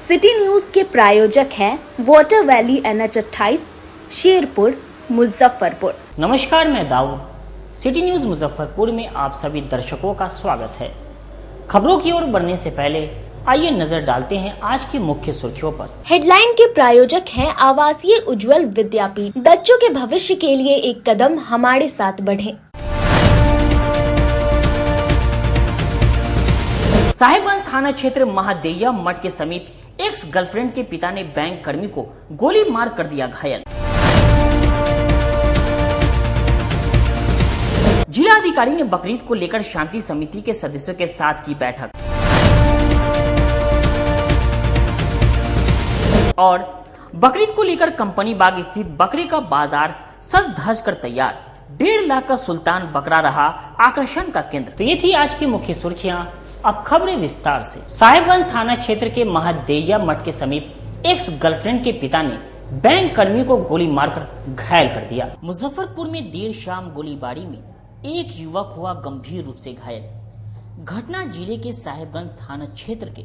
City news के प्रायोजक हैं water valley NH28 Sherpur Muzaffarpur. नमस्कार, मैं दाऊद। सिटी न्यूज मुजफ्फरपुर में आप सभी दर्शकों का स्वागत है। खबरों की ओर बढ़ने से पहले आइए नजर डालते हैं आज की मुख्य सुर्खियों पर। हेडलाइन के प्रायोजक हैं आवासीय उज्जवल विद्यापीठ। बच्चों के भविष्य के लिए एक कदम हमारे साथ बढ़ें। साहेबगंज थाना क्षेत्र महादेया मठ के समीप एक्स गर्लफ्रेंड के पिता ने बैंक कर्मी को गोली मार कर दिया घायल। जिला अधिकारी ने बकरीद को लेकर शांति समिति के सदस्यों के साथ की बैठक। और बकरीद को लेकर कंपनी बाग स्थित बकरे का बाजार सज धज कर तैयार। 1.5 लाख का सुल्तान बकरा रहा आकर्षण का केंद्र। तो ये थी आज की मुख्य सुर्खियां। अब खबरें विस्तार से। साहेबगंज थाना क्षेत्र के महादेया मठ के समीप एक्स गर्लफ्रेंड के पिता ने बैंक कर्मी को गोली मारकर घायल कर दिया। मुजफ्फरपुर में देर शाम गोलीबारी में एक युवक हुआ गंभीर रूप से घायल। घटना जिले के साहेबगंज थाना क्षेत्र के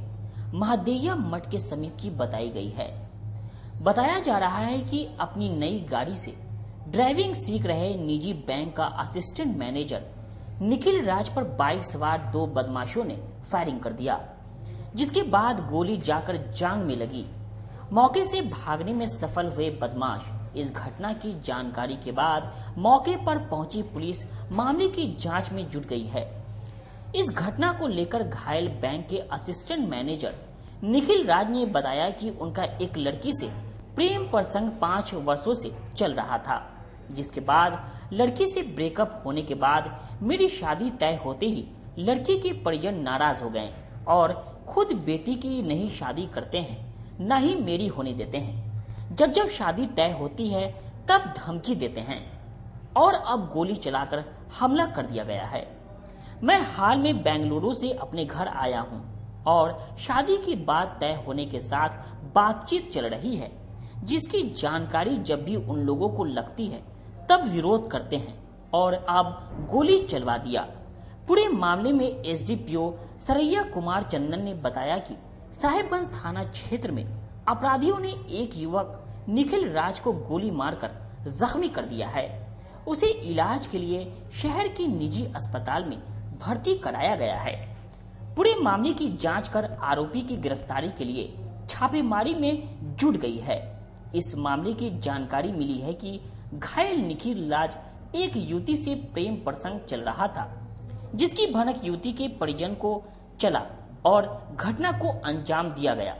महादेया मठ के समीप की बताई गई है। बताया जा रहा है कि अपनी नई गाड़ी से ड्राइविंग सीख रहे निजी बैंक का असिस्टेंट मैनेजर निखिल राज पर बाइक सवार 2 बदमाशों ने फायरिंग कर दिया, जिसके बाद गोली जाकर जांग में लगी। मौके से भागने में सफल हुए बदमाश इस घटना की जानकारी के बाद मौके पर पहुंची पुलिस मामले की जांच में जुट गई है। इस घटना को लेकर घायल बैंक के असिस्टेंट मैनेजर निखिल राज ने बताया कि उनका एक लड़की से प्रेम प्रसंग 5 वर्षों से चल रहा था, जिसके बाद लड़की से ब्रेकअप होने के बाद मेरी शादी तय होते ही लड़की के परिजन नाराज हो गए और खुद बेटी की नहीं शादी करते हैं, न ही मेरी होने देते हैं। जब शादी तय होती है तब धमकी देते हैं और अब गोली चलाकर हमला कर दिया गया है। मैं हाल में बेंगलुरु से अपने घर आया हूं और शादी की बात तय होने के साथ बातचीत चल रही है, जिसकी जानकारी जब भी उन लोगों को लगती है तब विरोध करते हैं और अब गोली चलवा दिया। पूरे मामले में एसडीपीओ सरैया कुमार चंदन ने बताया कि साहेबगंज थाना क्षेत्र में अपराधियों ने एक युवक निखिल राज को गोली मारकर जख्मी कर दिया है। उसे इलाज के लिए शहर के निजी अस्पताल में भर्ती कराया गया है। पूरे मामले की जांच कर आरोपी की गिरफ्तारी के लिए छापेमारी में जुट गई है। इस मामले की जानकारी मिली है कि घायल निखिल राज एक युवती से प्रेम प्रसंग चल रहा था, जिसकी भनक युवती के परिजन को चला और घटना को अंजाम दिया गया।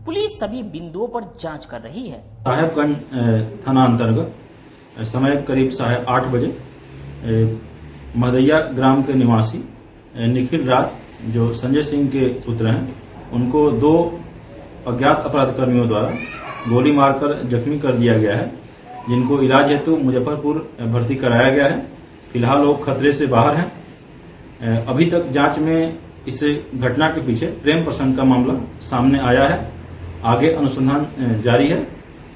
पुलिस सभी बिंदुओं पर जांच कर रही है। साहेबगंज थाना अंतर्गत समय करीब 8:30 बजे महदैया ग्राम के निवासी निखिल राज, जो संजय सिंह के पुत्र हैं, उनको 2 अज्ञात अपराध कर्मियों द्वारा गोली मारकर जख्मी कर दिया गया है, जिनको इलाज हेतु मुजफ्फरपुर भर्ती कराया गया है। फिलहाल लोग खतरे से बाहर हैं। अभी तक जांच में इस घटना के पीछे प्रेम प्रसंग का मामला सामने आया है। आगे अनुसंधान जारी है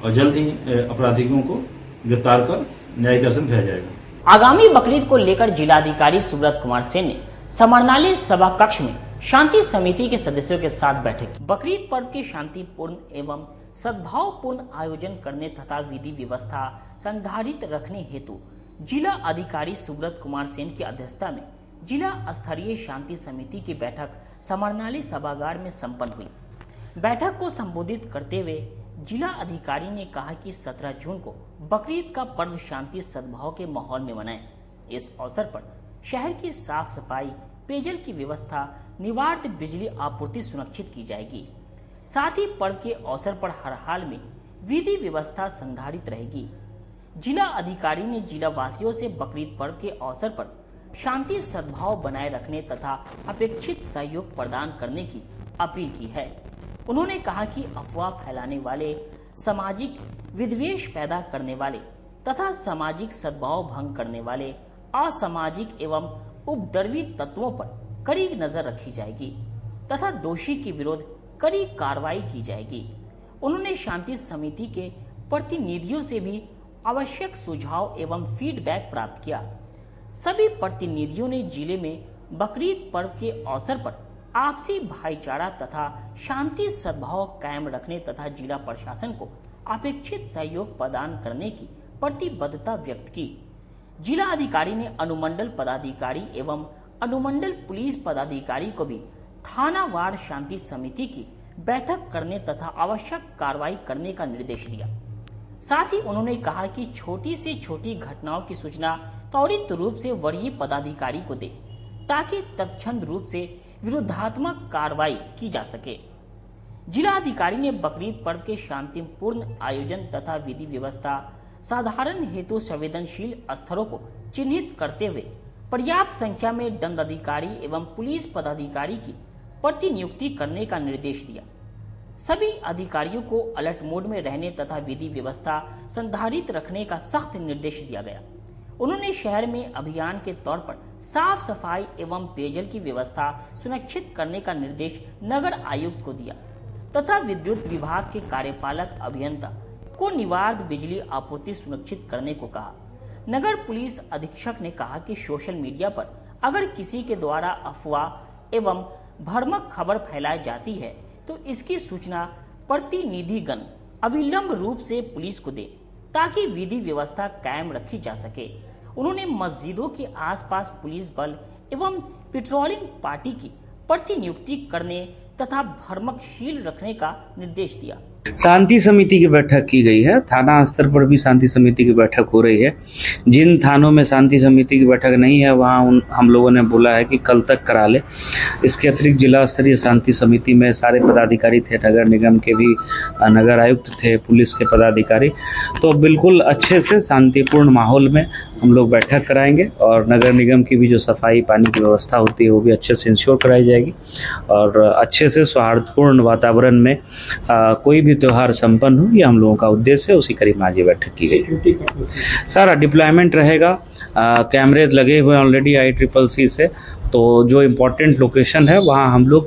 और जल्द ही अपराधियों को गिरफ्तार कर न्यायिक दर्शन भेजा जाएगा। आगामी बकरीद को लेकर जिलाधिकारी सुब्रत कुमार सेन ने समरनाली सभा कक्ष में शांति समिति के सदस्यों के साथ बैठक की। बकरीद पर्व के शांतिपूर्ण एवं सद्भावपूर्ण आयोजन करने तथा विधि व्यवस्था संधारित रखने हेतु जिला अधिकारी सुब्रत कुमार सेन की अध्यक्षता में जिला स्तरीय शांति समिति की बैठक समरनाली सभागार में संपन्न हुई। बैठक को संबोधित करते हुए जिला अधिकारी ने कहा कि 17 जून को बकरीद का पर्व शांति सद्भाव के माहौल में मनाएं। इस अवसर पर शहर की साफ सफाई, पेयजल की व्यवस्था, निवार्थ बिजली आपूर्ति सुनिश्चित की जाएगी। साथ ही पर्व के अवसर पर हर हाल में विधि व्यवस्था संधारित रहेगी। जिला अधिकारी ने जिला वासियों से बकरीद पर्व के अवसर पर शांति सद्भाव बनाए रखने तथा अपेक्षित सहयोग प्रदान करने की अपील की है। उन्होंने कहा कि अफवाह फैलाने वाले, सामाजिक विद्वेष पैदा करने वाले तथा सामाजिक सद्भाव भंग करने वाले असामाजिक एवं उपद्रवी तत्वों पर कड़ी नजर रखी जाएगी तथा दोषी के विरुद्ध कड़ी कार्रवाई की जाएगी। उन्होंने शांति समिति के प्रतिनिधियों से भी आवश्यक सुझाव एवं फीडबैक प्राप्त किया। सभी प्रतिनिधियों ने जिले में बकरीद पर्व के अवसर पर आपसी भाईचारा तथा शांति सद्भाव कायम रखने तथा जिला प्रशासन को अपेक्षित सहयोग प्रदान करने की प्रतिबद्धता व्यक्त की। जिला अधिकारी ने अनुमंडल पदाधिकारी एवं अनुमंडल पुलिस पदाधिकारी को भी थानावार शांति समिति की बैठक करने तथा आवश्यक कार्रवाई करने का निर्देश दिया। साथ ही उन्होंने कहा कि छोटी से छोटी घटनाओं की सूचना त्वरित रूप से वरीय पदाधिकारी को दे ताकि तत्क्षण रूप से विरोधात्मक कार्रवाई की जा सके। जिला अधिकारी ने बकरीद पर्व के शांतिपूर्ण आयोजन तथा विधि व्यवस्था साधारण हेतु संवेदनशील स्थलों को चिन्हित करते हुए पर्याप्त संख्या में दंडाधिकारी एवं पुलिस पदाधिकारी की प्रतिनियुक्ति करने का निर्देश दिया। सभी अधिकारियों को अलर्ट मोड में रहने तथा विधि व्यवस्था संधारित रखने का सख्त निर्देश दिया गया। उन्होंने शहर में अभियान के तौर पर साफ सफाई एवं पेयजल की व्यवस्था सुनिश्चित करने का निर्देश नगर आयुक्त को दिया तथा विद्युत विभाग के कार्यपालक अभियंता को निर्बाध बिजली आपूर्ति सुनिश्चित करने को कहा। नगर पुलिस अधीक्षक ने कहा कि सोशल मीडिया पर अगर किसी के द्वारा अफवाह एवं भ्रामक खबर फैलाई जाती है तो इसकी सूचना प्रतिनिधिगण अविलंब रूप से पुलिस को दे ताकि विधि व्यवस्था कायम रखी जा सके। उन्होंने मस्जिदों के आसपास पुलिस बल एवं पेट्रोलिंग पार्टी की प्रतिनियुक्ति करने तथा भ्रामकशील रखने का निर्देश दिया। शांति समिति की बैठक की गई है। थाना स्तर पर भी शांति समिति की बैठक हो रही है। जिन थानों में शांति समिति की बैठक नहीं है वहाँ हम लोगों ने बोला है कि कल तक करा ले। इसके अतिरिक्त जिला स्तरीय शांति समिति में सारे पदाधिकारी थे, नगर निगम के भी नगर आयुक्त थे, पुलिस के पदाधिकारी। तो बिल्कुल अच्छे से शांतिपूर्ण माहौल में हम लोग बैठक कराएंगे और नगर निगम की भी जो सफाई पानी की व्यवस्था होती है वो भी अच्छे से इंश्योर कराई जाएगी और अच्छे से सौहार्दपूर्ण वातावरण में कोई भी त्योहार संपन्न हो, ये हम लोगों का उद्देश्य है। उसी करीब आज ये बैठक की गई। सारा डिप्लॉयमेंट रहेगा, कैमरे लगे हुए ऑलरेडी ICCC से, तो जो इम्पोर्टेंट लोकेशन है वहाँ हम लोग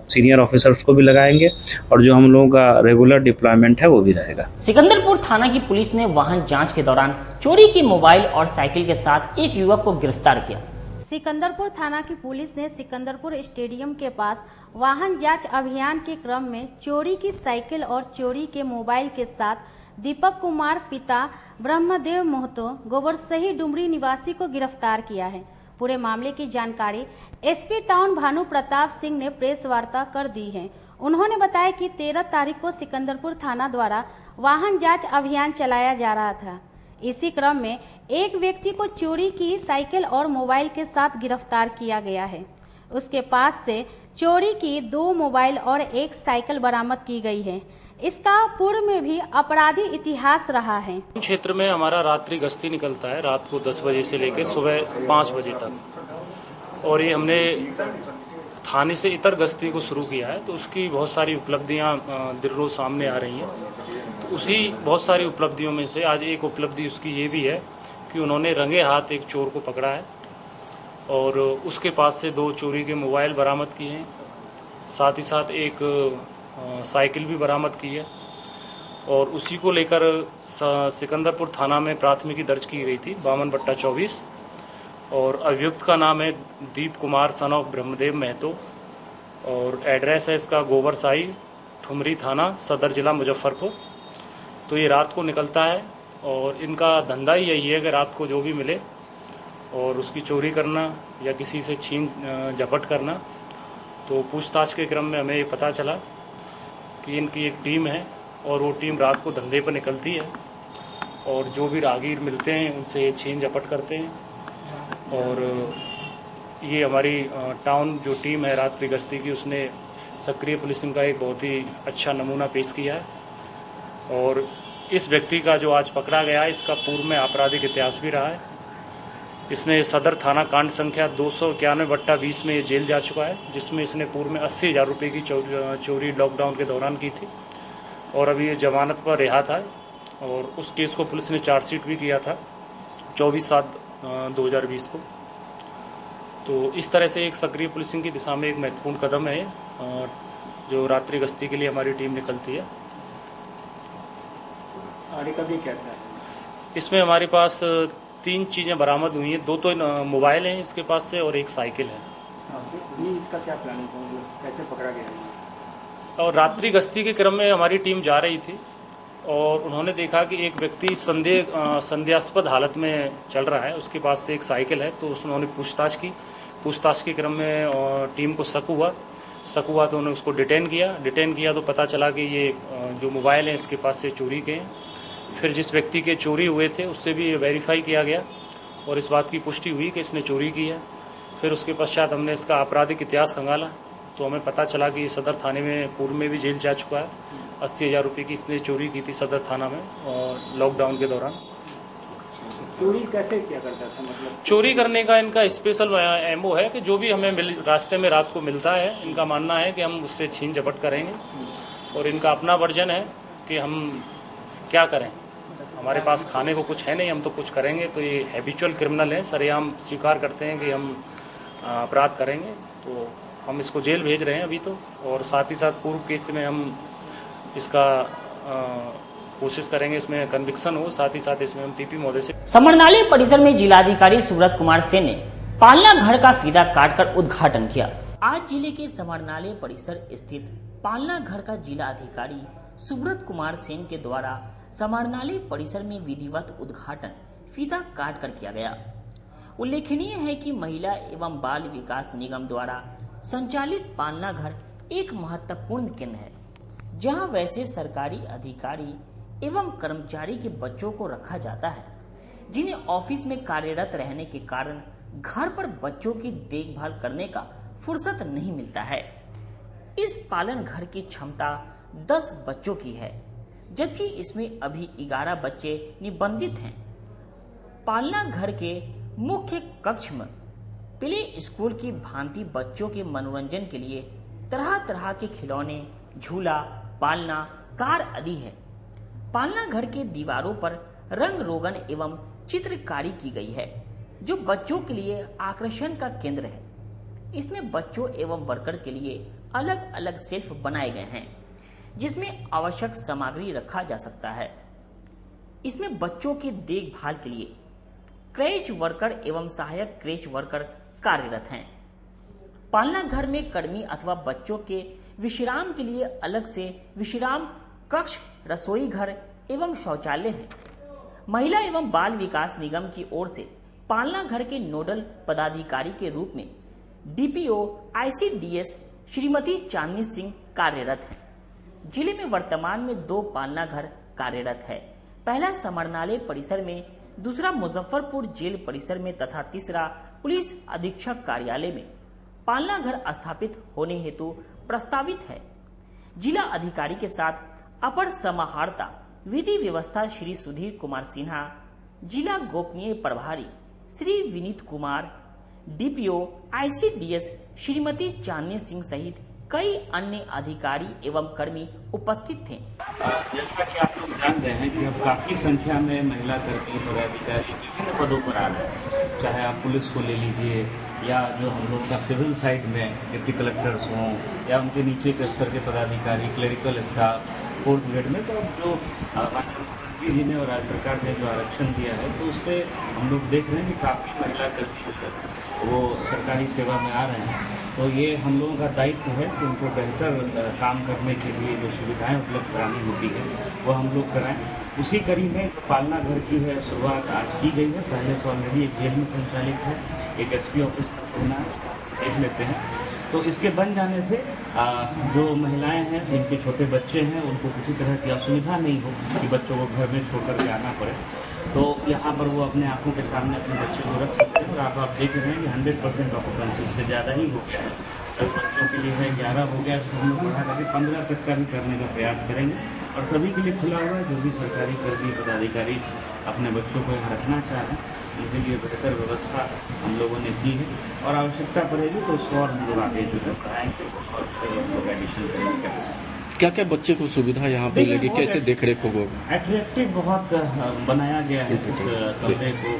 सीनियर ऑफिसर्स को भी लगाएंगे और जो हम लोगों का रेगुलर डिप्लॉयमेंट है वो भी रहेगा। सिकंदरपुर थाना की पुलिस ने वाहन जांच के दौरान चोरी की मोबाइल और साइकिल के साथ एक युवक को गिरफ्तार किया। सिकंदरपुर थाना की पुलिस ने सिकंदरपुर स्टेडियम के पास वाहन जांच अभियान के क्रम में चोरी की साइकिल और चोरी के मोबाइल के साथ दीपक कुमार पिता ब्रह्मदेव महतो गोबरसही डुमरी निवासी को गिरफ्तार किया है। पूरे मामले की जानकारी SP टाउन भानु प्रताप सिंह ने प्रेस वार्ता कर दी है। उन्होंने बताया कि 13 तारीख को सिकंदरपुर थाना द्वारा वाहन जांच अभियान चलाया जा रहा था। इसी क्रम में एक व्यक्ति को चोरी की साइकिल और मोबाइल के साथ गिरफ्तार किया गया है। उसके पास से चोरी की 2 मोबाइल और 1 साइकिल बरामद की गई है। इसका पूर्व में भी अपराधी इतिहास रहा है। क्षेत्र में हमारा रात्रि गश्ती निकलता है रात को 10 बजे से लेकर सुबह 5 बजे तक, और ये हमने थाने से इतर गश्ती को शुरू किया है, तो उसकी बहुत सारी उपलब्धियां दिन रोज सामने आ रही हैं। तो उसी बहुत सारी उपलब्धियों में से आज एक उपलब्धि उसकी ये भी है कि उन्होंने रंगे हाथ एक चोर को पकड़ा है और उसके पास से 2 चोरी के मोबाइल बरामद किए हैं, साथ ही साथ एक साइकिल भी बरामद की है। और उसी को लेकर सिकंदरपुर थाना में प्राथमिकी दर्ज की गई थी 52/24, और अभियुक्त का नाम है दीप कुमार सन ऑफ ब्रह्मदेव महतो और एड्रेस है इसका गोबरसाही ठुमरी थाना सदर जिला मुजफ्फरपुर। तो ये रात को निकलता है और इनका धंधा ही यही है कि रात को जो भी मिले और उसकी चोरी करना या किसी से छीन झपट करना। तो पूछताछ के क्रम में हमें ये पता चला कि इनकी एक टीम है और वो टीम रात को धंधे पर निकलती है और जो भी राहगीर मिलते हैं उनसे छीन झपट करते हैं। और ये हमारी टाउन जो टीम है रात्रि गश्ती की, उसने सक्रिय पुलिसिंग का एक बहुत ही अच्छा नमूना पेश किया है। और इस व्यक्ति का जो आज पकड़ा गया है, इसका पूर्व में आपराधिक इतिहास भी रहा है। इसने सदर थाना कांड संख्या 291/20 में जेल जा चुका है, जिसमें इसने पूर्व में 80,000 रुपये की चोरी लॉकडाउन के दौरान की थी और अभी ये जमानत पर रिहा था। और उस केस को पुलिस ने चार्जशीट भी किया था 24/7/2020 को। तो इस तरह से एक सक्रिय पुलिसिंग की दिशा में एक महत्वपूर्ण कदम है जो रात्रि गश्ती के लिए हमारी टीम निकलती है। आगे का भी क्या है? इसमें हमारे पास 3 चीज़ें बरामद हुई हैं। 2 तो मोबाइल हैं इसके पास से और 1 साइकिल है। नहीं, इसका क्या प्लानिंग था, मतलब कैसे पकड़ा गया? और रात्रि गश्ती के क्रम में हमारी टीम जा रही थी और उन्होंने देखा कि एक व्यक्ति संदेहास्पद हालत में चल रहा है, उसके पास से एक साइकिल है। तो उन्होंने पूछताछ के क्रम में टीम को शक हुआ तो उन्होंने उसको डिटेन किया तो पता चला कि ये जो मोबाइल है इसके पास से चोरी के हैं। फिर जिस व्यक्ति के चोरी हुए थे उससे भी वेरीफाई किया गया और इस बात की पुष्टि हुई कि इसने चोरी की है। फिर उसके पश्चात हमने इसका आपराधिक इतिहास खंगाला तो हमें पता चला कि सदर थाने में पूर्व में भी जेल जा चुका है। 80,000 रुपये की इसने चोरी की थी सदर थाना में और लॉकडाउन के दौरान। चोरी कैसे क्या करता था, मतलब चोरी करने का इनका स्पेशल एमओ है कि जो भी हमें रास्ते में रात को मिलता है, इनका मानना है कि हम उससे छीन झपट करेंगे और इनका अपना वर्जन है कि हम क्या करें, हमारे पास खाने को कुछ है नहीं, हम तो कुछ करेंगे। तो ये हैबिचुअल क्रिमिनल है, सरेआम स्वीकार करते हैं कि हम अपराध करेंगे। तो हम इसको जेल भेज रहे हैं अभी तो, और साथ ही साथ पूर्व केस में हम इसका कोशिश करेंगे इसमें कन्विक्शन हो, साथ ही साथ इसमें हम पीपी महोदय से। समरनालय परिसर में जिलाधिकारी सुब्रत कुमार सेन ने पालना घर का फीता काटकर उद्घाटन किया। आज जिले के समरनालय परिसर स्थित पालना घर का जिला अधिकारी सुब्रत कुमार सेन के द्वारा समरनालय परिसर में विधिवत उद्घाटन फीता काटकर किया गया। उल्लेखनीय है कि महिला एवं बाल विकास निगम द्वारा संचालित पालना घर एक महत्वपूर्ण केंद्र है, जहां वैसे सरकारी अधिकारी एवं कर्मचारी के बच्चों को रखा जाता है, जिन्हें ऑफिस में कार्यरत रहने के कारण घर पर बच्चों की देखभाल करने का फुर्सत नहीं मिलता है। इस पालन घर की क्षमता 10 बच्चों की है, जबकि इसमें अभी 11 बच्चे निबंधित हैं। पालना घर के मुख्य कक्ष में प्ले स्कूल की भांति बच्चों के मनोरंजन के लिए तरह तरह के खिलौने, झूला, पालना, कार आदि है। पालना घर के दीवारों पर रंग रोगन एवं चित्रकारी की गई है, जो बच्चों के लिए आकर्षण का केंद्र है। इसमें बच्चों एवं वर्कर के लिए अलग अलग शेल्फ बनाए गए हैं, जिसमें आवश्यक सामग्री रखा जा सकता है। इसमें बच्चों की देखभाल के लिए क्रेच वर्कर एवं सहायक क्रेच वर्कर कार्यरत हैं। पालना घर में कर्मी अथवा बच्चों के विश्राम के लिए अलग से विश्राम कक्ष, रसोई घर एवं शौचालय है। महिला एवं बाल विकास निगम की ओर से पालना घर के नोडल पदाधिकारी के रूप में डीपीओ ICDS श्रीमती चांदनी सिंह कार्यरत हैं। जिले में वर्तमान में 2 पालना घर कार्यरत है। पहला समरनालय परिसर में, दूसरा मुजफ्फरपुर जेल परिसर में तथा तीसरा पुलिस अधीक्षक कार्यालय में पालना घर स्थापित होने हेतु प्रस्तावित है। जिला अधिकारी के साथ अपर समाहर्ता विधि व्यवस्था श्री सुधीर कुमार सिन्हा, जिला गोपनीय प्रभारी श्री विनीत कुमार, डीपीओ ICDS श्रीमती चांदनी सिंह सहित कई अन्य अधिकारी एवं कर्मी उपस्थित थे। जैसा कि आप लोग जान रहे हैं कि अब काफी संख्या में महिला कर्मी पदाधिकारी विभिन्न पदों पर आ रहे हैं, चाहे आप पुलिस को ले लीजिए या जो हम लोग का सिविल साइड में डिप्टी कलेक्टर्स हों या उनके नीचे के स्तर के पदाधिकारी, क्लरिकल स्टाफ, 4th ग्रेड में। तो अब जो मुख्यमंत्री जी ने और राज्य सरकार ने जो आरक्षण दिया है, तो उससे हम लोग देख रहे हैं कि काफ़ी महिला कर्मी वो सरकारी सेवा में आ रहे हैं। तो ये हम लोगों का दायित्व है कि उनको बेहतर काम करने के लिए जो सुविधाएं उपलब्ध करानी होती है वो हम लोग कराएं। उसी कड़ी में पालना घर की है शुरुआत आज की गई है। पहले से ऑलरेडी एक जेल में संचालित है, एक SP ऑफिस होना है, देख लेते हैं। तो इसके बन जाने से जो महिलाएं हैं जिनके छोटे बच्चे हैं उनको किसी तरह की असुविधा नहीं हो कि बच्चों को घर में छोड़ कर जाना पड़े। तो यहाँ पर वो अपने आंखों के सामने अपने बच्चे को रख सकते हैं। और आप देख रहे हैं कि 100% ऑक्यूपेंसी, उससे ज़्यादा ही हो गया है। 10 बच्चों के लिए है, 11 हो गया, तो हम लोग बढ़ा करके 15 तक का भी करने का प्रयास करेंगे। और सभी के लिए खुला हुआ है, जो भी सरकारी कर्मी पदाधिकारी अपने बच्चों को यहाँ रखना चाहें, उनके लिए बेहतर व्यवस्था हम लोगों ने की है। और आवश्यकता पड़ेगी तो उसको और हम लोग आगे जो है बढ़ाएंगे और एडिशन करने का प्रयास। क्या क्या बच्चे को सुविधा यहाँ पे लगी, कैसे देख रेख होगा? एट्रैक्टिव बहुत बनाया गया है इस कमरे को,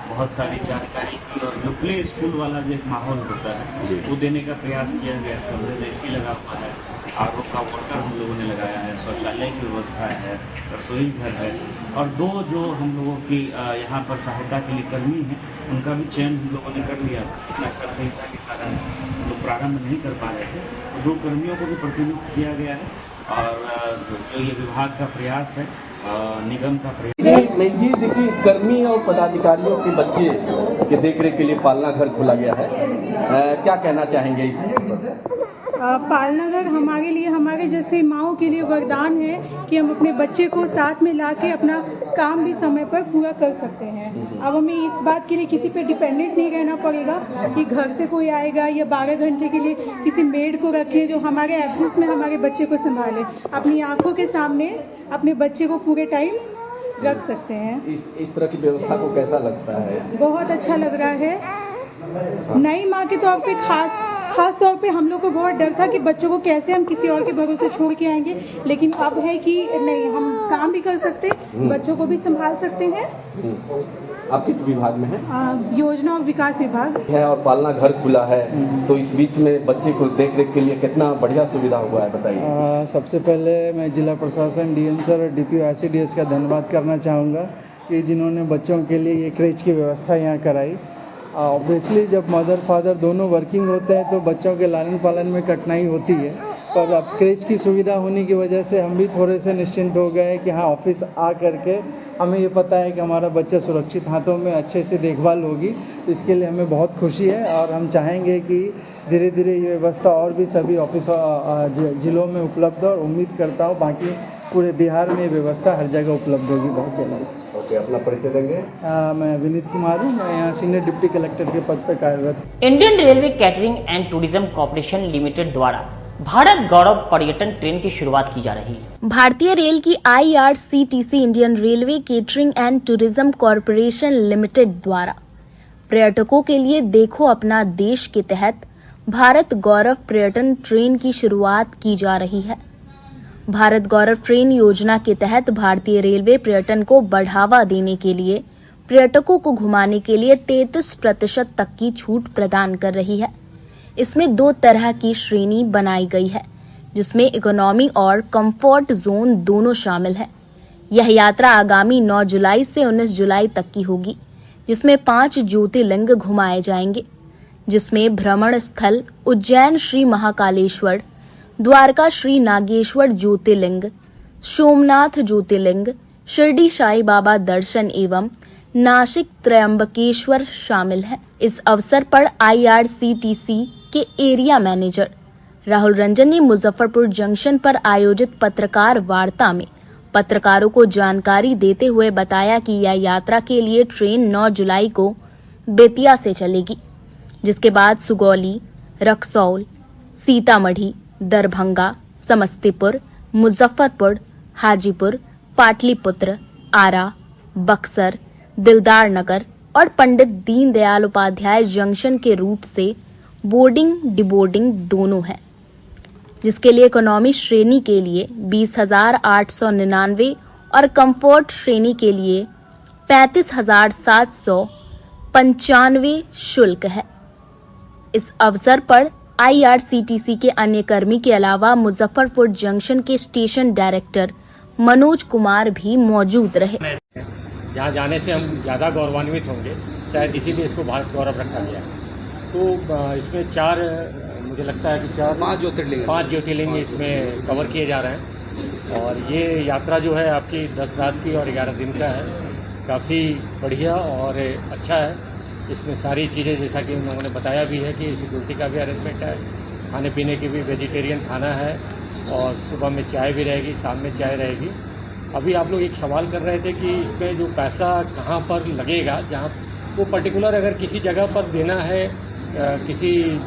बहुत सारी जानकारी की। और जो प्ले स्कूल वाला जो एक माहौल होता है वो देने का प्रयास किया गया। कमरे में AC लगा हुआ है, RO का वाटर हम लोगों ने लगाया है, शौचालय की व्यवस्था है, रसोई घर है। और 2 जो हम लोगों की यहाँ पर सहायता के लिए कर्मी हैं उनका भी चयन हम लोगों ने कर लिया। आचार संहिता के कारण लोग प्रारंभ नहीं कर पा रहे थे, तो 2 कर्मियों को भी प्रतिनियुक्त किया गया है और जो ये विभाग का प्रयास है, निगम का प्रयास नहीं, ये देखिए कर्मी और पदाधिकारियों के बच्चे के देखरेख के लिए पालना घर खोला गया है, क्या कहना चाहेंगे इस पर? पालना घर हमारे लिए, हमारे जैसे माँओं के लिए वरदान है कि हम अपने बच्चे को साथ में लाके अपना काम भी समय पर पूरा कर सकते हैं। अब हमें इस बात के लिए किसी पे डिपेंडेंट नहीं रहना पड़ेगा कि घर से कोई आएगा या 12 घंटे के लिए किसी मेड को रखें जो हमारे एब्सेंस में हमारे बच्चे को संभाले। अपनी आंखों के सामने अपने बच्चे को पूरे टाइम रख सकते हैं। इस तरह की व्यवस्था को कैसा लगता है? बहुत अच्छा लग रहा है। नई माँ के तौर पे खास तौर पे हम लोग को बहुत डर था कि बच्चों को कैसे हम किसी और के भरोसे छोड़ के आएंगे, लेकिन अब है कि नहीं, हम काम भी कर सकते, बच्चों को भी संभाल सकते हैं। आप किस विभाग में हैं? योजना और विकास विभाग है और पालना घर खुला है, तो इस बीच में बच्चे को देखरेख के लिए कितना बढ़िया सुविधा हुआ है, बताइए। सबसे पहले मैं जिला प्रशासन, डीएम सर और डीपीओ ICDS का धन्यवाद करना चाहूँगा कि जिन्होंने बच्चों के लिए ये क्रेच की व्यवस्था यहाँ कराई। ऑब्वियसली जब मदर फादर दोनों वर्किंग होते हैं तो बच्चों के लालन पालन में कठिनाई होती है, पर अब क्रेच की सुविधा होने की वजह से हम भी थोड़े से निश्चिंत हो गए कि हाँ, ऑफिस आ करके हमें ये पता है कि हमारा बच्चा सुरक्षित हाथों में अच्छे से देखभाल होगी। इसके लिए हमें बहुत खुशी है और हम चाहेंगे कि धीरे धीरे ये व्यवस्था और भी सभी ऑफिस जिलों में उपलब्ध हो और उम्मीद करता हूँ बाकी पूरे बिहार में ये व्यवस्था हर जगह उपलब्ध होगी बहुत जल्द। ओके, अपना परिचय देंगे? मैं विनीत कुमार हूँ, मैं यहाँ सीनियर डिप्टी कलेक्टर के पद पर कार्यरत। Indian railway catering and tourism corporation limited द्वारा भारत गौरव पर्यटन ट्रेन की शुरुआत की जा रही है। भारतीय रेल की IRCTC Indian railway catering and tourism corporation limited द्वारा पर्यटकों के लिए देखो अपना देश के तहत भारत गौरव पर्यटन ट्रेन की शुरुआत की जा रही है। भारत गौरव ट्रेन योजना के तहत भारतीय रेलवे पर्यटन को बढ़ावा देने के लिए पर्यटकों को घुमाने के लिए 33% तक की छूट प्रदान कर रही है। इसमें 2 तरह की श्रेणी बनाई गई है, जिसमें इकोनॉमी और कंफर्ट जोन दोनों शामिल है। यह यात्रा आगामी 9 जुलाई से 19 जुलाई तक की होगी, जिसमें 5 ज्योतिर्लिंग घुमाए जाएंगे, जिसमें भ्रमण स्थल उज्जैन श्री महाकालेश्वर, द्वारका श्री नागेश्वर ज्योतिर्लिंग, सोमनाथ ज्योतिर्लिंग, शिरडी साई बाबा दर्शन एवं नासिक त्रयंबकेश्वर शामिल है। इस अवसर पर IRCTC के एरिया मैनेजर राहुल रंजन ने मुजफ्फरपुर जंक्शन पर आयोजित पत्रकार वार्ता में पत्रकारों को जानकारी देते हुए बताया कि यह यात्रा के लिए ट्रेन 9 जुलाई को बेतिया से चलेगी, जिसके बाद सुगौली, रक्सौल, सीतामढ़ी, दरभंगा, समस्तीपुर, मुजफ्फरपुर, हाजीपुर, पाटलिपुत्र, आरा, बक्सर, दिलदार नगर और पंडित दीनदयाल उपाध्याय जंक्शन के रूट से बोर्डिंग डिबोर्डिंग दोनों है, जिसके लिए इकोनॉमी श्रेणी के लिए 20,899 और कंफर्ट श्रेणी के लिए 35,795 शुल्क है। इस अवसर पर IRCTC के अन्य कर्मी के अलावा मुजफ्फरपुर जंक्शन के स्टेशन डायरेक्टर मनोज कुमार भी मौजूद रहे। यहाँ जाने से हम ज़्यादा गौरवान्वित होंगे, शायद इसीलिए इसको भारत गौरव रखा गया। तो इसमें मुझे लगता है कि 5 ज्योतिर्लिंग इसमें कवर किए जा रहे हैं और ये यात्रा जो है आपकी 10 रात की और 11 दिन का है, काफ़ी बढ़िया और अच्छा है। इसमें सारी चीज़ें जैसा कि उन्होंने बताया भी है कि सिक्योरिटी का भी अरेंजमेंट है, खाने पीने की भी वेजिटेरियन खाना है और सुबह में चाय भी रहेगी, शाम में चाय रहेगी। अभी आप लोग एक सवाल कर रहे थे कि इसमें जो पैसा कहाँ पर लगेगा, जहाँ वो पर्टिकुलर अगर किसी जगह पर देना है, किसी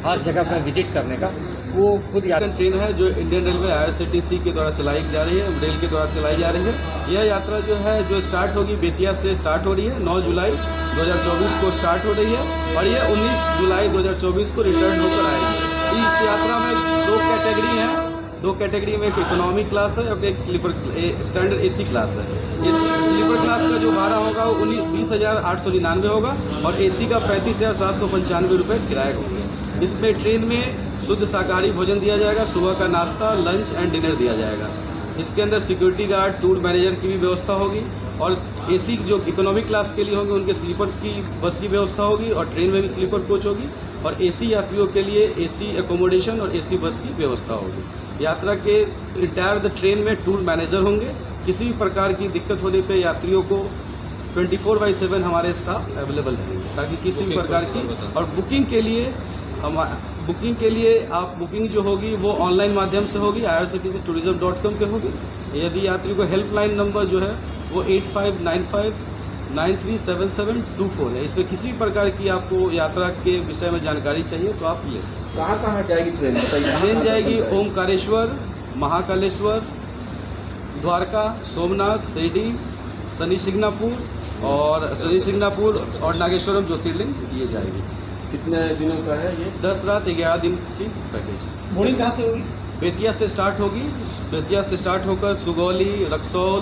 खास जगह पर विजिट करने का, वो खुद यात्रा ट्रेन है जो इंडियन रेलवे IRCTC के द्वारा चलाई जा रही है, रेल के द्वारा चलाई जा रही है। यह यात्रा जो है जो स्टार्ट होगी बेतिया से स्टार्ट हो रही है, 9 जुलाई 2024 को स्टार्ट हो रही है और ये 19 जुलाई 2024 को रिटर्न होकर आएगी। इस यात्रा में 2 कैटेगरी हैं, 2 कैटेगरी में एक इकोनॉमी क्लास है और एक स्लीपर स्टैंडर्ड AC क्लास है। इस स्लीपर क्लास का जो भाड़ा होगा वो 20,899 होगा और AC का 35,795 रुपये किराया होगा। इसमें ट्रेन में शुद्ध शाकाहारी भोजन दिया जाएगा, सुबह का नाश्ता, लंच एंड डिनर दिया जाएगा। इसके अंदर सिक्योरिटी गार्ड, टूर मैनेजर की भी व्यवस्था होगी और AC जो इकोनॉमिक क्लास के लिए होंगे उनके स्लीपर की बस की व्यवस्था होगी और ट्रेन में भी स्लीपर कोच होगी और एसी यात्रियों के लिए एसी एकोमोडेशन और एसी बस की व्यवस्था होगी। यात्रा के इंटायर द ट्रेन में टूर मैनेजर होंगे। किसी भी प्रकार की दिक्कत होने पे यात्रियों को 24/7 हमारे स्टाफ अवेलेबल रहेंगे, ताकि किसी भी प्रकार की। और बुकिंग के लिए आप बुकिंग जो होगी वो ऑनलाइन माध्यम से होगी, irctctourism.com पे होगी। यदि यात्री को हेल्पलाइन नंबर जो है वो 8595937724 है। इसमें किसी प्रकार की आपको यात्रा के विषय में जानकारी चाहिए तो आप ले सकते हैं। कहाँ जाएगी ट्रेन? ट्रेन जाएगी ओमकारेश्वर, महाकालेश्वर, द्वारका, सोमनाथ, शिरडी, शनि सिंगनापुर और नागेश्वरम ज्योतिर्लिंग ये जाएगी। कितने दिनों का है ये? 10 रात 11 दिन की पैकेज। बोर्डिंग कहाँ से होगी? बेतिया से स्टार्ट होगी। बेतिया से स्टार्ट होकर सुगौली, रक्सौल,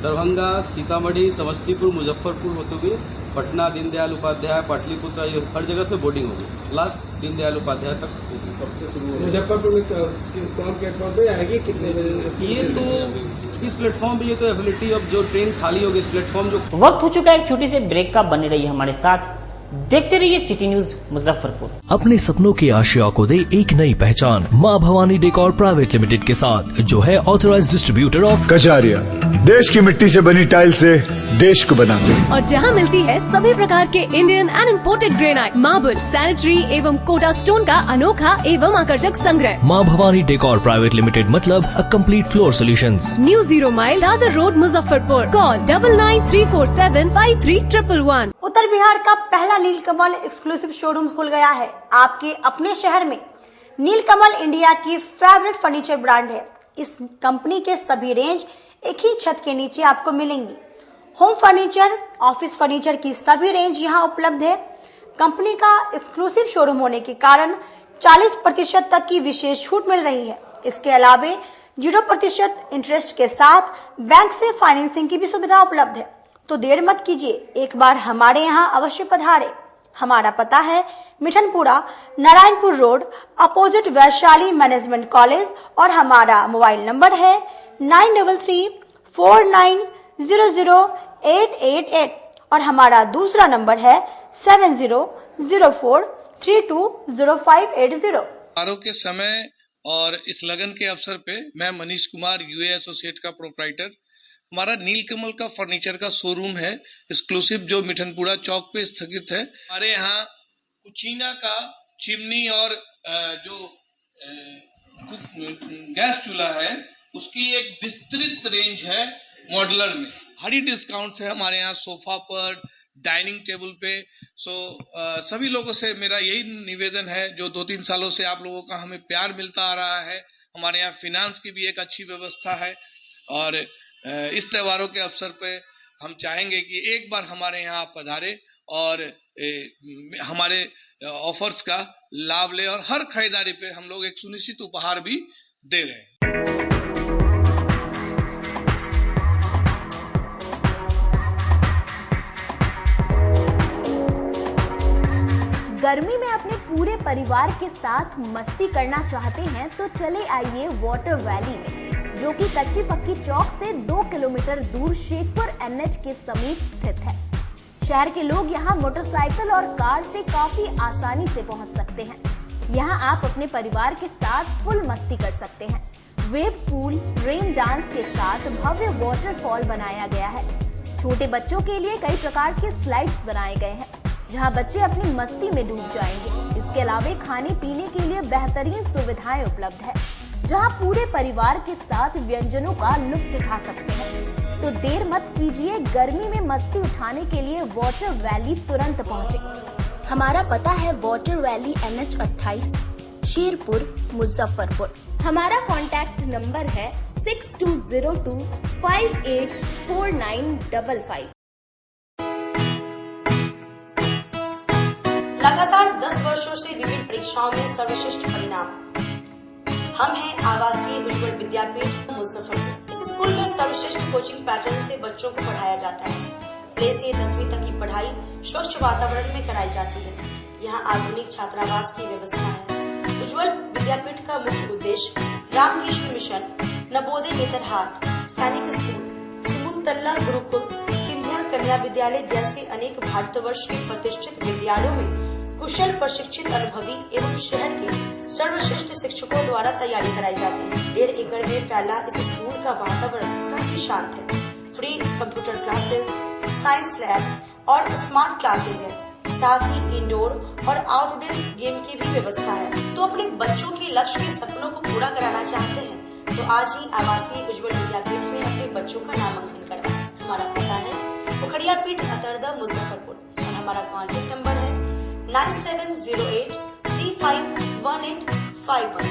दरभंगा, सीतामढ़ी, समस्तीपुर, मुजफ्फरपुर होते हुए पटना, दीनदयाल उपाध्याय, पाटलिपुत्र, ये हर जगह से बोर्डिंग होगी। लास्ट दीनदयाल उपाध्याय तक होगी। कब से शुरू होगी? मुजफ्फरपुर में कौन प्लेटफॉर्म पे आएगी? कितने बजे? ये तो इस प्लेटफॉर्म पे, ये तो एबिलिटी ऑफ जो ट्रेन खाली होगी इस प्लेटफॉर्म जो। वक्त हो चुका है एक छोटी सी ब्रेक का। बने रहिए हमारे साथ, देखते रहिए सिटी न्यूज मुजफ्फरपुर। अपने सपनों की आशिया को दे एक नई पहचान माँ भवानी डेकोर प्राइवेट लिमिटेड के साथ, जो है ऑथराइज्ड डिस्ट्रीब्यूटर ऑफ कजारिया। देश की मिट्टी से बनी टाइल से देश को बनाते हैं। और जहां मिलती है सभी प्रकार के Indian and imported granite, marble, sanitary एवं कोटा स्टोन का अनोखा एवं आकर्षक संग्रह। माँ भवानी डेकोर प्राइवेट लिमिटेड मतलब a complete floor solutions. New 0 mile Dadar road Muzaffarpur. Call 9934753111। उत्तर बिहार का पहला नीलकमल एक्सक्लूसिव शोरूम खुल गया है आपके अपने शहर में। नीलकमल इंडिया की फेवरेट फर्नीचर ब्रांड है। इस कंपनी के सभी रेंज एक ही छत के नीचे आपको मिलेंगी। होम फर्नीचर, ऑफिस फर्नीचर की सभी रेंज यहाँ उपलब्ध है। कंपनी का एक्सक्लूसिव शोरूम होने के कारण 40% तक की विशेष छूट मिल रही है। इसके अलावे 0% इंटरेस्ट के साथ बैंक से फाइनेंसिंग की भी सुविधा उपलब्ध है। तो देर मत कीजिए, एक बार हमारे यहाँ अवश्य पधारे। हमारा पता है Mithanpura, Narayanpur road, opposite Vaishali management college, और हमारा मोबाइल नंबर है 9334900888 और हमारा दूसरा नंबर है 7004320580। समारोह के समय और इस लगन के अवसर पे मैं मनीष कुमार, यूए एसोसिएट का प्रोप्राइटर, हमारा नीलकमल का फर्नीचर का शोरूम है एक्सक्लूसिव, जो मिठनपुरा चौक पे स्थित है। हमारे यहाँ कुचीना का चिमनी और जो गैस चूल्हा है उसकी एक विस्तृत रेंज है मॉडलर में। भारी डिस्काउंट है हमारे यहाँ सोफा पर, डाइनिंग टेबल पे। सभी लोगों से मेरा यही निवेदन है, जो 2-3 सालों से आप लोगों का हमें प्यार मिलता आ रहा है। हमारे यहाँ फिनांस की भी एक अच्छी व्यवस्था है और इस त्योहारों के अवसर पे हम चाहेंगे कि एक बार हमारे यहाँ पधारे और हमारे ऑफर्स का लाभ ले, और हर खरीदारी पे हम लोग एक सुनिश्चित उपहार भी दे रहे हैं। गर्मी में अपने पूरे परिवार के साथ मस्ती करना चाहते हैं तो चले आइए वाटर वैली में, जो कि कच्ची पक्की चौक से 2 किलोमीटर दूर शेखपुर NH के समीप स्थित है। शहर के लोग यहाँ मोटरसाइकिल और कार से काफी आसानी से पहुँच सकते हैं। यहाँ आप अपने परिवार के साथ फुल मस्ती कर सकते हैं। वेव पूल, रेन डांस के साथ भव्य वाटरफॉल बनाया गया है। छोटे बच्चों के लिए कई प्रकार के स्लाइड्स बनाए गए हैं, जहां बच्चे अपनी मस्ती में डूब जाएंगे। इसके अलावा खाने पीने के लिए बेहतरीन सुविधाएं उपलब्ध है, जहां पूरे परिवार के साथ व्यंजनों का लुत्फ उठा सकते हैं। तो देर मत कीजिए, गर्मी में मस्ती उठाने के लिए वाटर वैली तुरंत पहुंचे। हमारा पता है water valley NH 28, Sherpur, Muzaffarpur. हमारा कॉन्टैक्ट नंबर है 6202584955। लगातार 10 वर्षों से विभिन्न परीक्षाओं में सर्वश्रेष्ठ परिणाम। हम हैं आवासीय उज्ज्वल विद्यापीठ मुजफ्फरपुर। इस स्कूल में सर्वश्रेष्ठ कोचिंग पैटर्न से बच्चों को पढ़ाया जाता है। प्ले से 10वीं तक की पढ़ाई स्वच्छ वातावरण में कराई जाती है। यहाँ आधुनिक छात्रावास की व्यवस्था है। उज्ज्वल विद्यापीठ का मुख्य उद्देश्य रामकृष्ण मिशन, नवोदय नेतरहाट, सैनिक स्कूल, सिमुलतल्ला गुरुकुल, सिंधिया कन्या विद्यालय जैसे अनेक भारतवर्ष के प्रतिष्ठित विद्यालयों में कुशल प्रशिक्षित अनुभवी एवं शहर के सर्वश्रेष्ठ शिक्षकों द्वारा तैयारी कराई जाती है। 1.5 एकड़ में फैला इस स्कूल का वातावरण काफी शांत है। Free computer classes, science lab और स्मार्ट क्लासेस है। साथ ही इंडोर और आउटडोर गेम की भी व्यवस्था है। तो अपने बच्चों के लक्ष्य के सपनों को पूरा कराना चाहते हैं तो आज ही आवासीय उज्ज्वल विद्यापीठ में अपने बच्चों का नामांकन करवाएं। हमारा पता है पोखरिया पीठ अतरदा मुजफ्फरपुर और हमारा कॉन्टेक्ट नंबर है 9708 351851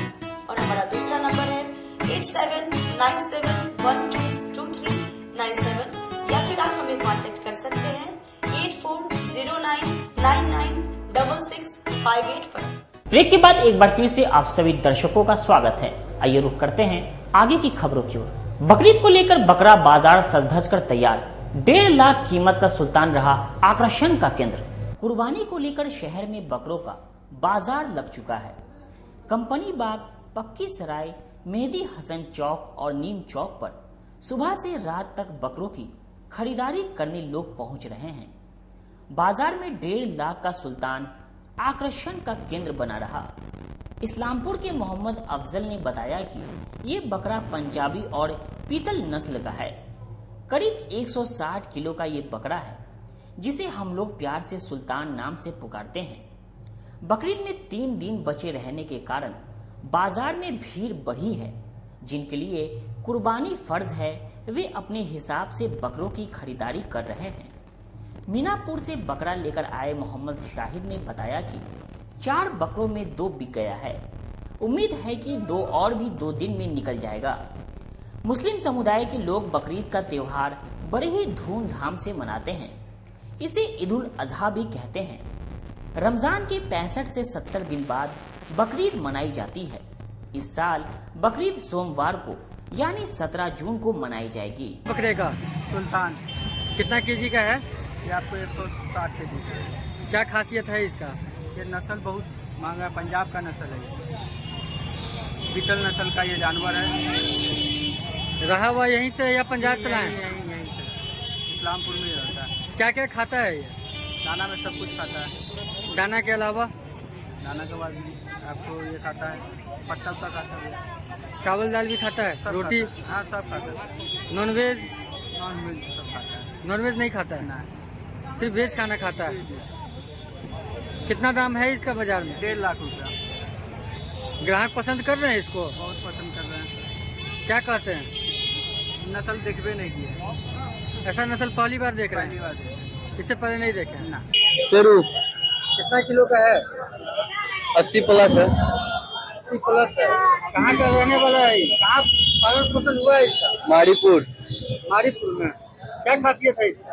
और हमारा दूसरा नंबर है 8797122397 या फिर आप हमें कांटेक्ट कर सकते हैं 8409996658 पर। ब्रेक के बाद एक बार फिर से आप सभी दर्शकों का स्वागत है। आइए रुक करते हैं आगे की खबरों की ओर। बकरीद को लेकर बकरा बाजार सज धज कर तैयार। 1.5 लाख कीमत का सुल्तान रहा आकर्षण का केंद्र। कुर्बानी को लेकर शहर में बकरों का बाजार लग चुका है। कंपनी बाग, पक्की सराय, मेहदी हसन चौक और नीम चौक पर सुबह से रात तक बकरों की खरीदारी करने लोग पहुंच रहे हैं। बाजार में 1.5 लाख का सुल्तान आकर्षण का केंद्र बना रहा। इस्लामपुर के मोहम्मद अफजल ने बताया कि ये बकरा पंजाबी और पीतल नस्ल का है। करीब 160 किलो का ये बकरा है जिसे हम लोग प्यार से सुल्तान नाम से पुकारते हैं। बकरीद में 3 दिन बचे रहने के कारण बाजार में भीड़ बढ़ी है। जिनके लिए कुर्बानी फर्ज है वे अपने हिसाब से बकरों की खरीदारी कर रहे हैं। मीनापुर से बकरा लेकर आए मोहम्मद शाहिद ने बताया कि 4 बकरों में 2 बिक गया है। उम्मीद है कि 2 और भी 2 दिन में निकल जाएगा। मुस्लिम समुदाय के लोग बकरीद का त्योहार बड़े ही धूमधाम से मनाते हैं। इसे ईद उल अजहा भी कहते हैं। रमजान के 65 से 70 दिन बाद बकरीद मनाई जाती है। इस साल बकरीद सोमवार को यानी 17 जून को मनाई जाएगी। बकरे का सुल्तान कितना केजी का है? ये आपको 160 केजी का है। क्या खासियत है इसका? ये नस्ल बहुत महंगा है, पंजाब का नस्ल है। बीटल नस्ल का ये जानवर है। रहा हुआ यहीं से या पंजाब से लाए? यहीं से इस्लामपुर में रहता है। क्या क्या खाता है ये? दाना में सब कुछ खाता है। दाना के अलावा? दाना के बाद आपको ये खाता है, पत्ता खाता है। चावल दाल भी खाता है? रोटी? हाँ सब खाता है। नॉनवेज? नॉनवेज सब खाता है। नॉनवेज नहीं खाता है? सिर्फ वेज खाना खाता है। कितना दाम है इसका बाजार में? 1.5 लाख रुपया। ग्राहक पसंद कर रहे हैं इसको? बहुत पसंद कर रहे हैं। क्या कहते हैं? नस्ल देखबे नहीं किया। ऐसा नस्ल पहली बार देख रहे हैं? इससे पहले नहीं देखे? ना। शेरू कितना किलो का है? 80 प्लस है। 80 प्लस है। कहाँ का रहने वाला है? कहाँ पालन पोषण हुआ है इसका? मारीपुर। मारीपुर में। क्या खासियत है इसका?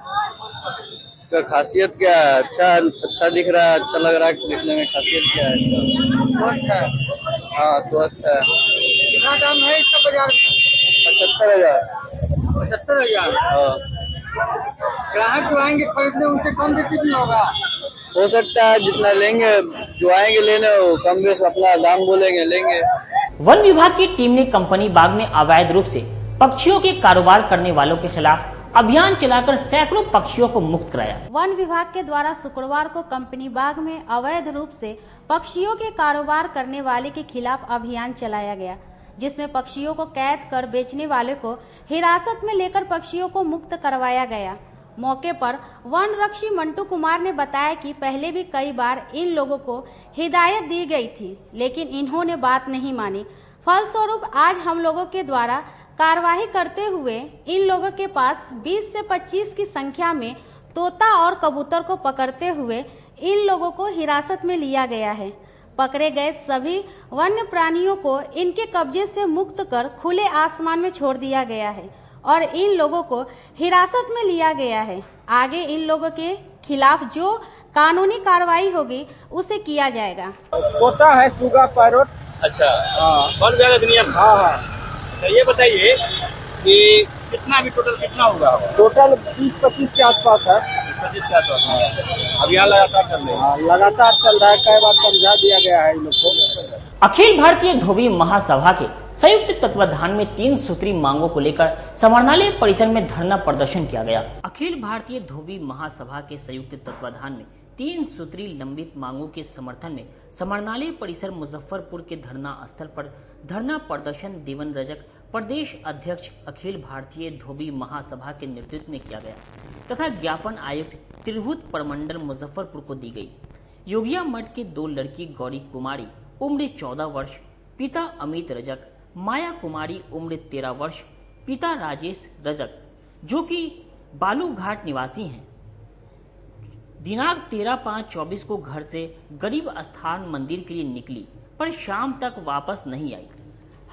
खासियत क्या है? अच्छा दिख रहा है, अच्छा लग रहा है देखने में। खासियत क्या है इसका? स्वस्थ है। हाँ स्वस्थ है। कितना दाम है इसका बाजार में? 75,000। 75,000। हाँ। ग्राहक जो आएंगे खरीदने उनसे कम बेसी भी होगा? हो सकता है, जितना लेंगे, जो आएंगे लेने वो कम बेस अपना दाम बोलेंगे लेंगे। वन विभाग की टीम ने कंपनी बाग में अवैध रूप से पक्षियों के कारोबार करने वालों के खिलाफ अभियान चलाकर सैकड़ों पक्षियों को मुक्त कराया। वन विभाग के द्वारा शुक्रवार को कंपनी बाग में अवैध रूप से पक्षियों के कारोबार करने वाले के खिलाफ अभियान चलाया गया, जिसमें पक्षियों को कैद कर बेचने वाले को हिरासत में लेकर पक्षियों को मुक्त करवाया गया। मौके पर वन रक्षी मंटू कुमार ने बताया कि पहले भी कई बार इन लोगों को हिदायत दी गई थी, लेकिन इन्होंने बात नहीं मानी। फलस्वरूप आज हम लोगों के द्वारा कार्रवाई करते हुए इन लोगों के पास 20 से 25 की संख्या में तोता और कबूतर को पकड़ते हुए इन लोगों को हिरासत में लिया गया है। पकड़े गए सभी वन्य प्राणियों को इनके कब्जे से मुक्त कर खुले आसमान में छोड़ दिया गया है और इन लोगों को हिरासत में लिया गया है। आगे इन लोगों के खिलाफ जो कानूनी कार्रवाई होगी उसे किया जाएगा। तोता है, सुगा, पैरोट। अच्छा, वन विभाग अधिनियम। हाँ। तो ये बताइए कि कितना भी टोटल कितना होगा? टोटल 20-25 के आसपास है। 20-25 के आसपास। अभियान लगातार चल रहा है। लगातार चल रहा है। कई बार समझा दिया गया है इन लोग को। अखिल भारतीय धोबी महासभा के संयुक्त तत्वाधान में 3 सूत्री मांगों को लेकर समाहरणालय परिसर में धरना प्रदर्शन किया गया। अखिल भारतीय धोबी महासभा के संयुक्त तत्वाधान में 3 सूत्री लंबित मांगों के समर्थन में समरणालय परिसर मुजफ्फरपुर के धरना स्थल पर धरना प्रदर्शन देवन रजक प्रदेश अध्यक्ष अखिल भारतीय धोबी महासभा के नेतृत्व में किया गया तथा ज्ञापन आयुक्त त्रिभुत प्रमंडल मुजफ्फरपुर को दी गई। योगिया मठ के 2 लड़की गौरी कुमारी उम्र 14 वर्ष, पिता अमित रजक, माया कुमारी उम्र 13 वर्ष, पिता राजेश रजक जो कि बालूघाट निवासी हैं, दिनांक 13/5/24 को घर से गरीब स्थान मंदिर के लिए निकली पर शाम तक वापस नहीं आई।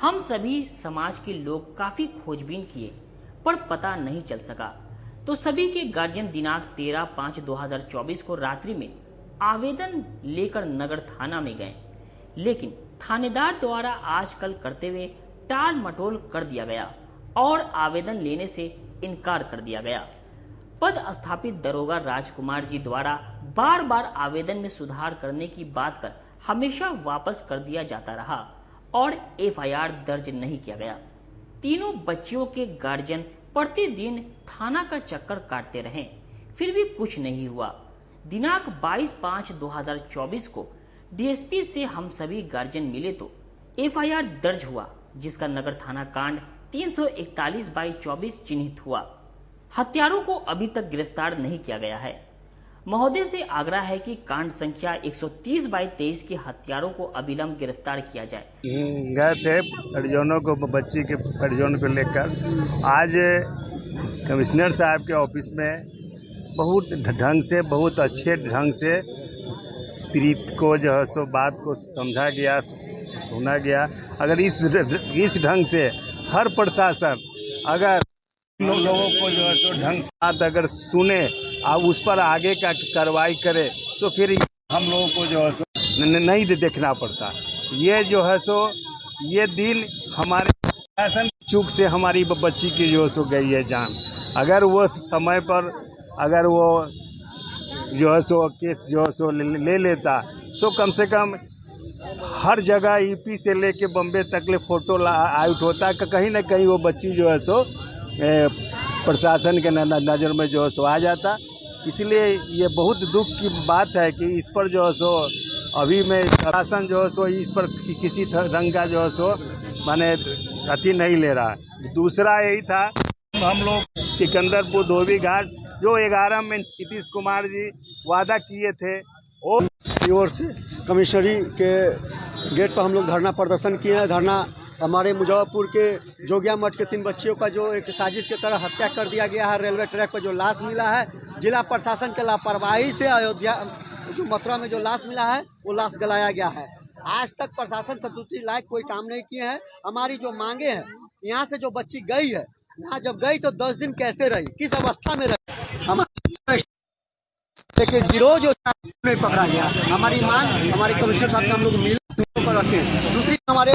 हम सभी समाज के लोग काफी खोजबीन किए पर पता नहीं चल सका तो सभी के गार्जियन दिनांक 13/5/2024 को रात्रि में आवेदन लेकर नगर थाना में गए, लेकिन थानेदार द्वारा आजकल करते हुए टाल मटोल कर दिया गया और आवेदन लेने से इनकार कर दिया गया। पद स्थापित दरोगा राजकुमार जी द्वारा बार बार आवेदन में सुधार करने की बात कर हमेशा वापस कर दिया जाता रहा और एफआईआर दर्ज नहीं किया गया। तीनों बच्चियों के गार्जियन प्रतिदिन थाना का चक्कर काटते रहे, फिर भी कुछ नहीं हुआ। दिनांक 22/5/2024 को डीएसपी से हम सभी गार्जियन मिले तो एफआईआर दर्ज हुआ, जिसका नगर थाना कांड 341/24 चिन्हित हुआ। हत्यारों को अभी तक गिरफ्तार नहीं किया गया है। महोदय से आग्रह है कि कांड संख्या 130/23 के हत्यारों को अविलंब गिरफ्तार किया जाए। गए थे परिजनों को, बच्ची के परिजनों को लेकर आज कमिश्नर साहब के ऑफिस में बहुत ढंग से, बहुत अच्छे ढंग से पीड़ित को जो है सो बात को समझा गया, सुना गया। अगर इस ढंग से हर प्रशासन अगर लोगों को जो है सो ढंग से अगर सुने और उस पर आगे का कार्रवाई करे तो फिर हम लोगों को जो है सो नहीं देखना पड़ता। ये जो है सो ये दिन हमारे शासन चूक से हमारी बच्ची की जो है सो गई है जान। अगर वो समय पर अगर वो जो है सो केस जो है सो ले लेता तो कम से कम हर जगह यूपी से लेके बम्बे तक ले फोटो आउट होता, कहीं ना कहीं वो बच्ची जो है सो प्रशासन के नज़र में जो है सो आ जाता। इसलिए ये बहुत दुख की बात है कि इस पर जो है सो अभी में प्रशासन जो है सो इस पर किसी रंग का जो है सो माने अति नहीं ले रहा है। दूसरा यही था, हम लोग सिकंदरपुर धोबी घाट जो 11 में नीतीश कुमार जी वादा किए थे और की ओर से कमिश्नरी के गेट पर हम लोग धरना प्रदर्शन किए हैं। धरना हमारे मुजफ्फरपुर के जोगिया मठ के 3 बच्चियों का जो एक साजिश की तरह हत्या कर दिया गया है, रेलवे ट्रैक पर जो लाश मिला है, जिला प्रशासन के लापरवाही से अयोध्या जो मथुरा में जो लाश मिला है वो लाश गलाया गया है। आज तक प्रशासन संतुष्टि लायक कोई काम नहीं किए हैं। हमारी जो मांगे हैं, यहाँ से जो बच्ची गई है, यहाँ जब गई तो 10 दिन कैसे रही, किस अवस्था में रही, हमारे लेकिन गिरोह जो नहीं पकड़ा गया। हमारी मांग हमारे कमिश्नर साहब से हम लोग मिल पर रखे। दूसरी हमारे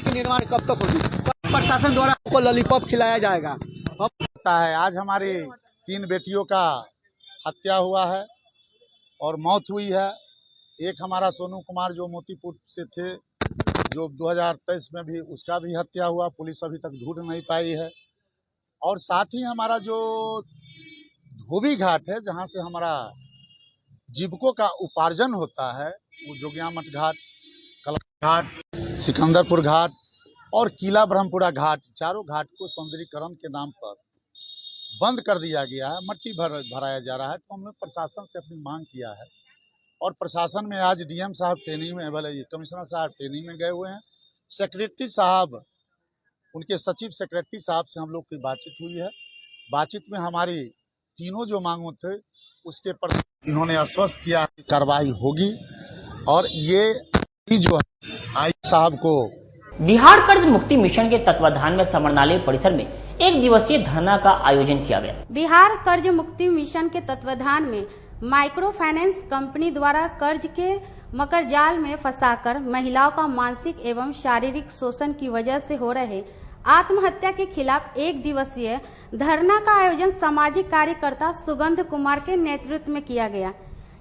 निर्माण कब तक होगी, प्रशासन द्वारा को लॉलीपॉप खिलाया जाएगा। है आज हमारी 3 बेटियों का हत्या हुआ है और मौत हुई है। एक हमारा सोनू कुमार जो मोतीपुर से थे, जो 2023 में भी उसका भी हत्या हुआ, पुलिस अभी तक ढूंढ नहीं पाई है। और साथ ही हमारा जो धोबी घाट है, जहां से हमारा जीविकों का उपार्जन होता है, वो जोगिया मठ घाट, कला घाट, सिकंदरपुर घाट और किला ब्रह्मपुरा घाट, चारों घाट को सौंदर्यीकरण के नाम पर बंद कर दिया गया है, मट्टी भराया जा रहा है। तो हमने प्रशासन से अपनी मांग किया है और प्रशासन में आज डीएम साहब ट्रेनिंग में, भले कमिश्नर साहब ट्रेनिंग में गए हुए हैं। सेक्रेटरी साहब, उनके सचिव सेक्रेटरी साहब से हम लोग की बातचीत हुई है। बातचीत में हमारी तीनों जो मांगों थे उसके पर इन्होंने आश्वस्त किया कि कार्रवाई होगी और ये जो आई साहब को बिहार कर्ज मुक्ति मिशन के तत्वाधान में समरणालय परिसर में 1 दिवसीय धरना का आयोजन किया गया। बिहार कर्ज मुक्ति मिशन के तत्वाधान में माइक्रो फाइनेंस कंपनी द्वारा कर्ज के मकर जाल में फंसाकर महिलाओं का मानसिक एवं शारीरिक शोषण की वजह से हो रहे आत्महत्या के खिलाफ 1 दिवसीय धरना का आयोजन सामाजिक कार्यकर्ता सुगंध कुमार के नेतृत्व में किया गया,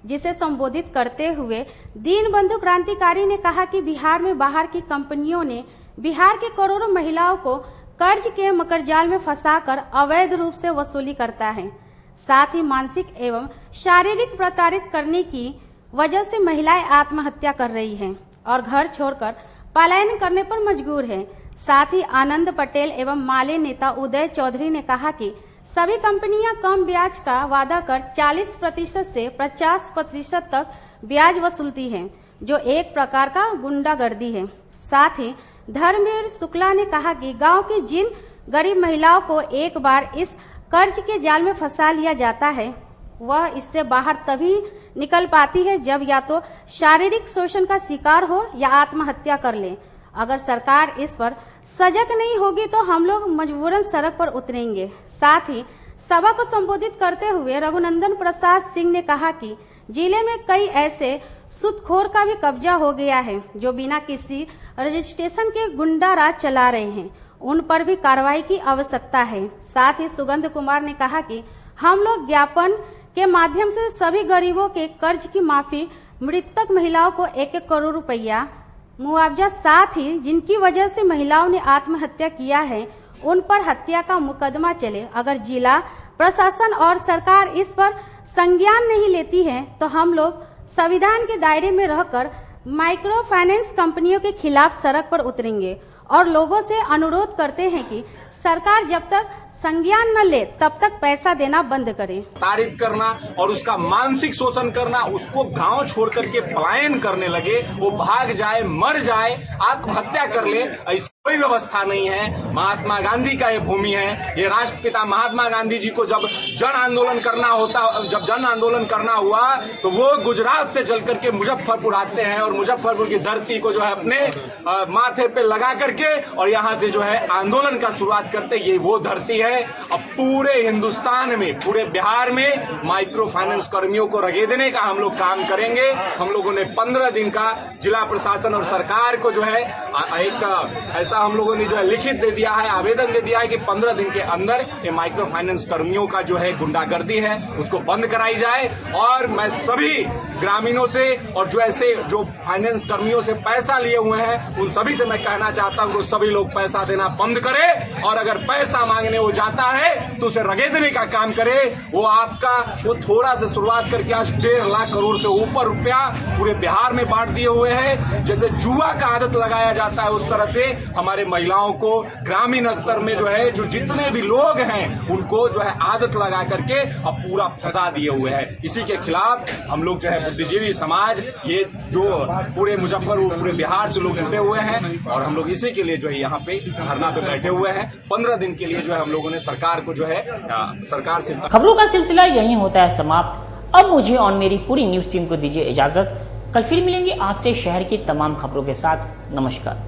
जिसे संबोधित करते हुए दीनबंधु क्रांतिकारी ने कहा कि बिहार में बाहर की कंपनियों ने बिहार के करोड़ों महिलाओं को कर्ज के मकरजाल में फंसाकर अवैध रूप से वसूली करता है। साथ ही मानसिक एवं शारीरिक प्रताड़ित करने की वजह से महिलाएं आत्महत्या कर रही हैं और घर छोड़कर पलायन करने पर मजबूर है। साथ ही आनंद पटेल एवं माले नेता उदय चौधरी ने कहा कि सभी कंपनियां कम ब्याज का वादा कर 40% से 50% तक ब्याज वसूलती हैं, जो एक प्रकार का गुंडागर्दी है। साथ ही धर्मवीर शुक्ला ने कहा कि गांव की जिन गरीब महिलाओं को एक बार इस कर्ज के जाल में फंसा लिया जाता है, वह इससे बाहर तभी निकल पाती है जब या तो शारीरिक शोषण का शिकार हो या आत्महत्या कर ले। अगर सरकार इस पर सजग नहीं होगी तो हम लोग मजबूरन सड़क पर उतरेंगे। साथ ही सभा को संबोधित करते हुए रघुनंदन प्रसाद सिंह ने कहा कि जिले में कई ऐसे सूदखोर का भी कब्जा हो गया है जो बिना किसी रजिस्ट्रेशन के गुंडा राज चला रहे हैं, उन पर भी कार्रवाई की आवश्यकता है। साथ ही सुगंध कुमार ने कहा कि हम लोग ज्ञापन के माध्यम से सभी गरीबों के कर्ज की माफी, मृतक महिलाओं को 1-1 करोड़ रुपया मुआवजा, साथ ही जिनकी वजह से महिलाओं ने आत्महत्या किया है उन पर हत्या का मुकदमा चले। अगर जिला प्रशासन और सरकार इस पर संज्ञान नहीं लेती है तो हम लोग संविधान के दायरे में रहकर माइक्रो फाइनेंस कंपनियों के खिलाफ सड़क पर उतरेंगे और लोगों से अनुरोध करते हैं कि सरकार जब तक संज्ञान न ले तब तक पैसा देना बंद करे। ताड़ित करना और उसका मानसिक शोषण करना, उसको गांव छोड़ करके पलायन करने लगे, वो भाग जाए, मर जाए, आत्महत्या कर ले, ऐसी कोई व्यवस्था नहीं है। महात्मा गांधी का ये भूमि है। ये राष्ट्रपिता महात्मा गांधी जी को जब जन आंदोलन करना हुआ तो वो गुजरात से चल करके मुजफ्फरपुर आते हैं और मुजफ्फरपुर की धरती को जो है अपने माथे पे लगा करके और यहाँ से जो है आंदोलन का शुरुआत करते। ये वो धरती है। अब पूरे हिंदुस्तान में, पूरे बिहार में माइक्रो फाइनेंस कर्मियों को रगेदने का हम लोग काम करेंगे। हम लोगों ने 15 दिन का जिला प्रशासन और सरकार को जो है एक ऐसा हम लोगों ने जो है लिखित दे दिया है, आवेदन दे दिया है कि 15 दिन के अंदर ये माइक्रो फाइनेंस कर्मियों का जो है गुंडागर्दी है उसको बंद कराई जाए। और मैं सभी ग्रामीणों से और जो फाइनेंस कर्मियों से पैसा लिए हुए हैं उन सभी से मैं कहना चाहता हूं कि सभी लोग पैसा देना बंद करें और अगर पैसा मांगने वो जाता है तो उसे रगेदने का काम करे। वो थोड़ा से शुरुआत करके आज 1.5 लाख करोड़ से ऊपर रुपया पूरे बिहार में बांट दिए हुए हैं। जैसे जुआ का आदत लगाया जाता है उस तरह से हमारे महिलाओं को ग्रामीण स्तर में जो है जो जितने भी लोग हैं उनको जो है आदत लगा करके अब पूरा फंसा दिए हुए हैं। इसी के खिलाफ हम लोग जो है बुद्धिजीवी समाज, ये जो पूरे मुजफ्फरपुर, पूरे बिहार से लोग जुटे हुए हैं और हम लोग इसी के लिए जो है यहाँ पे धरना पे बैठे हुए हैं। 15 दिन के लिए जो है हम लोगों ने सरकार को जो है सरकार से खबरों का सिलसिला यहीं होता है समाप्त। अब मुझे और मेरी पूरी न्यूज टीम को दीजिए इजाजत। कल फिर मिलेंगे आपसे शहर की तमाम खबरों के साथ। नमस्कार।